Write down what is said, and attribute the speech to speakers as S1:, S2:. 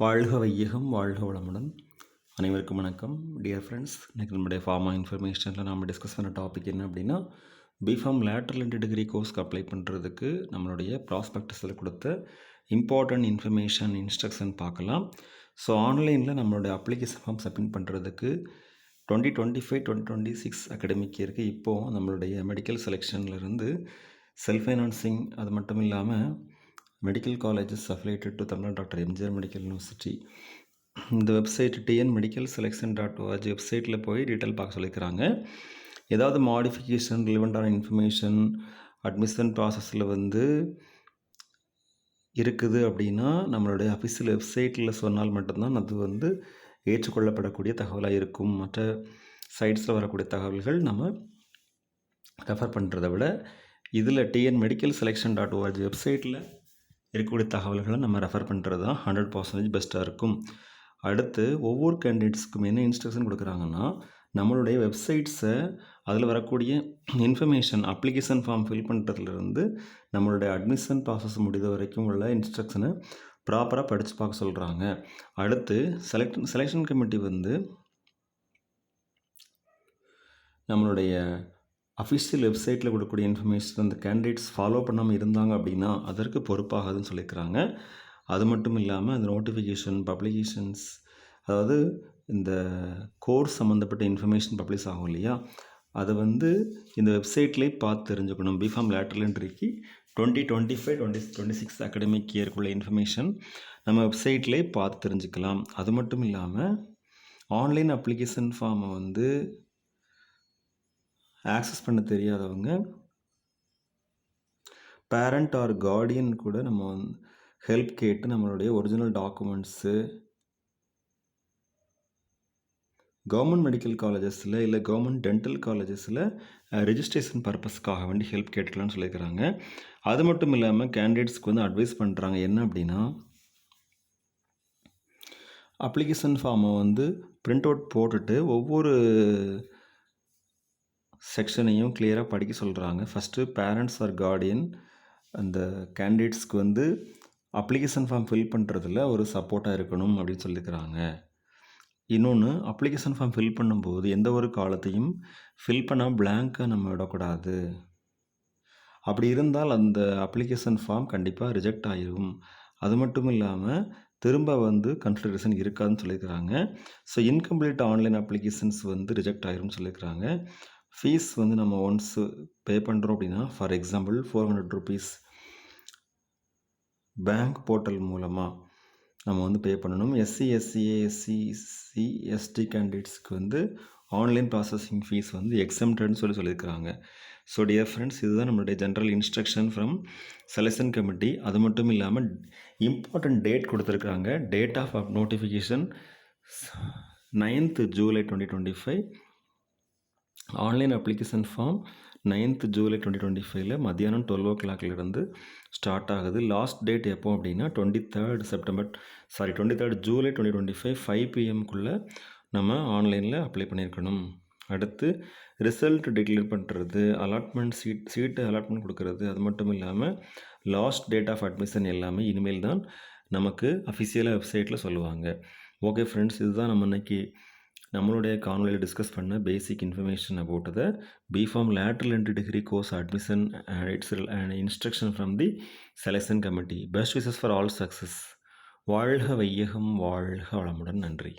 S1: வாழ்க வையகம் வாழ்க வளமுடன். அனைவருக்கும் வணக்கம். டியர் ஃப்ரெண்ட்ஸ், இன்றைக்கி நம்முடைய ஃபார்மா இன்ஃபர்மேஷனில் நம்ம டிஸ்கஸ் பண்ண டாபிக் என்ன அப்படின்னா, பிஃபார்ம் லேட்ரல் என்ட்ரி டிகிரி கோர்ஸ்க்கு அப்ளை பண்ணுறதுக்கு நம்மளுடைய ப்ராஸ்பெக்டஸில் கொடுத்த இம்பார்ட்டன்ட் இன்ஃபர்மேஷன் இன்ஸ்ட்ரக்ஷன் பார்க்கலாம். ஸோ ஆன்லைனில் நம்மளுடைய அப்ளிகேஷன் ஃபார்ம் சப்மிட் பண்ணுறதுக்கு 2025-2026 அகாடமிக் இயருக்கு இப்போது நம்மளுடைய மெடிக்கல் செலெக்ஷன்லேருந்து செல்ஃப் ஃபைனான்சிங் அது மட்டும் இல்லாமல் medical colleges affiliated to Tamil Nadu doctor MGR medical university இந்த வெப்சைட் tnmedicalselection.org வெப்சைட்டில் போய் டீட்டெயில் பார்க்க சொல்லியிருக்கிறாங்க. ஏதாவது மாடிஃபிகேஷன் ரிலவெண்ட்டான இன்ஃபர்மேஷன் அட்மிஷன் ப்ராசஸில் இருக்குது அப்படின்னா நம்மளுடைய அஃபிஷியல் வெப்சைட்டில் சொன்னால் மட்டும்தான் அது ஏற்றுக்கொள்ளப்படக்கூடிய தகவலாக இருக்கும். மற்ற சைட்ஸில் வரக்கூடிய தகவல்கள் நம்ம ரெஃபர் பண்ணுறதை விட இதில் tnmedicalselection.org வெப்சைட்டில் இருக்கக்கூடிய தகவல்களை நம்ம ரெஃபர் பண்ணுறது தான் 100% பெஸ்ட்டாக இருக்கும். அடுத்து ஒவ்வொரு கேண்டிடேட்ஸ்க்கும் என்ன இன்ஸ்ட்ரக்ஷன் கொடுக்குறாங்கன்னா, நம்மளுடைய வெப்சைட்ஸை அதில் வரக்கூடிய இன்ஃபர்மேஷன் அப்ளிகேஷன் ஃபார்ம் ஃபில் பண்ணுறதுலேருந்து நம்மளுடைய அட்மிஷன் ப்ராசஸ் முடிந்த வரைக்கும் உள்ள இன்ஸ்ட்ரக்ஷனை ப்ராப்பராக படித்து பார்க்க சொல்கிறாங்க. அடுத்து செலெக்ஷன் கமிட்டி நம்மளுடைய அஃபிஷியல் வெப்சைட்டில் கொடுக்கக்கூடிய இன்ஃபர்மேஷன் அந்த கேண்டிடேட்ஸ் ஃபாலோ பண்ணாமல் இருந்தாங்க அப்படின்னா அதற்கு பொறுப்பாகாதுன்னு சொல்லியிருக்கிறாங்க. அது மட்டும் இல்லாமல் அந்த நோட்டிஃபிகேஷன் பப்ளிகேஷன்ஸ், அதாவது இந்த கோர்ஸ் சம்மந்தப்பட்ட இன்ஃபர்மேஷன் பப்ளிஷ் ஆகும் இல்லையா, அதை இந்த வெப்சைட்லேயே பார்த்து தெரிஞ்சுக்கணும். பிஃபார்ம் லேட்ரல் என்ட்ரிக்கு 2025-2026 அகாடமிக் இயர்க்குள்ள இன்ஃபர்மேஷன் நம்ம வெப்சைட்லேயே பார்த்து தெரிஞ்சுக்கலாம். அது மட்டும் இல்லாமல் ஆன்லைன் அப்ளிகேஷன் ஃபார்மை ஆக்சஸ் பண்ண தெரியாதவங்க பேரண்ட் ஆர் கார்டியன் கூட நம்ம ஹெல்ப் கேட்டு நம்மளுடைய ஒரிஜினல் டாக்குமெண்ட்ஸு கவர்மெண்ட் மெடிக்கல் காலேஜஸில் இல்லை கவர்மெண்ட் டென்டல் காலேஜஸில் ரெஜிஸ்ட்ரேஷன் பர்பஸ்க்காக வேண்டி ஹெல்ப் கேட்டுக்கலாம்னு சொல்லியிருக்கிறாங்க. அது மட்டும் இல்லாமல் கேண்டிடேட்ஸ்க்கு அட்வைஸ் பண்ணுறாங்க என்ன அப்படின்னா, அப்ளிகேஷன் ஃபார்மை பிரிண்ட் அவுட் போட்டுட்டு ஒவ்வொரு செக்ஷனையும் கிளியராக படிக்க சொல்கிறாங்க. ஃபஸ்ட்டு பேரண்ட்ஸ் ஆர் கார்டியன் அந்த கேண்டிடேட்ஸ்க்கு அப்ளிகேஷன் ஃபார்ம் ஃபில் பண்ணுறதுல ஒரு சப்போர்ட்டாக இருக்கணும் அப்படின்னு சொல்லியிருக்கிறாங்க. இன்னொன்று, அப்ளிகேஷன் ஃபார்ம் ஃபில் பண்ணும்போது எந்த ஒரு காலத்தையும் ஃபில் பண்ணால் பிளாங்காக நம்ம விடக்கூடாது. அப்படி இருந்தால் அந்த அப்ளிகேஷன் ஃபார்ம் கண்டிப்பாக ரிஜெக்ட் ஆகிடும். அது மட்டும் இல்லாமல் திரும்ப கன்சிடரேஷன் இருக்காதுன்னு சொல்லியிருக்கிறாங்க. So incomplete online applications reject ஆகிரும்னு சொல்லியிருக்கிறாங்க. ஃபீஸ் நம்ம ஒன்ஸ் பே பண்ணுறோம் அப்படின்னா, for example 400 rupees bank portal மூலமாக நம்ம பே பண்ணணும். எஸ்சி, எஸ்சிஏ, எஸ்சி, எஸ்டி கேண்டிடேட்ஸ்க்கு ஆன்லைன் ப்ராசஸிங் ஃபீஸ் எக்ஸம்டட்னு சொல்லியிருக்கிறாங்க. ஸோ டியர் ஃப்ரெண்ட்ஸ், இதுதான் நம்மளுடைய general instruction from selection committee. அது மட்டும் இல்லாமல் இம்பார்ட்டன்ட் டேட் கொடுத்துருக்குறாங்க. Date of notification 9th July 2025. Online application form 9th July 2025 மத்தியானம் 12 o'clockலேருந்து ஸ்டார்ட் ஆகுது. லாஸ்ட் டேட் எப்போ அப்படின்னா 23rd July 2025 5 PM நம்ம ஆன்லைனில் அப்ளை பண்ணியிருக்கணும். அடுத்து ரிசல்ட் டிக்ளேர் பண்ணுறது, அலாட்மெண்ட் சீட்டு அலாட்மெண்ட் கொடுக்கறது, அது மட்டும் இல்லாமல் லாஸ்ட் டேட் ஆஃப் அட்மிஷன் எல்லாமே இனிமேல் தான் நமக்கு அஃபிஷியலாக வெப்சைட்டில் சொல்லுவாங்க. ஓகே ஃப்ரெண்ட்ஸ், இதுதான் நம்ம இன்றைக்கி நம்மளுடைய காணொலியில் டிஸ்கஸ் பண்ண basic information about the B Pharm lateral entry degree course admission and instruction from the selection committee. Best wishes for all success. வாழ்க வையகம் வாழ்க வளமுடன். நன்றி.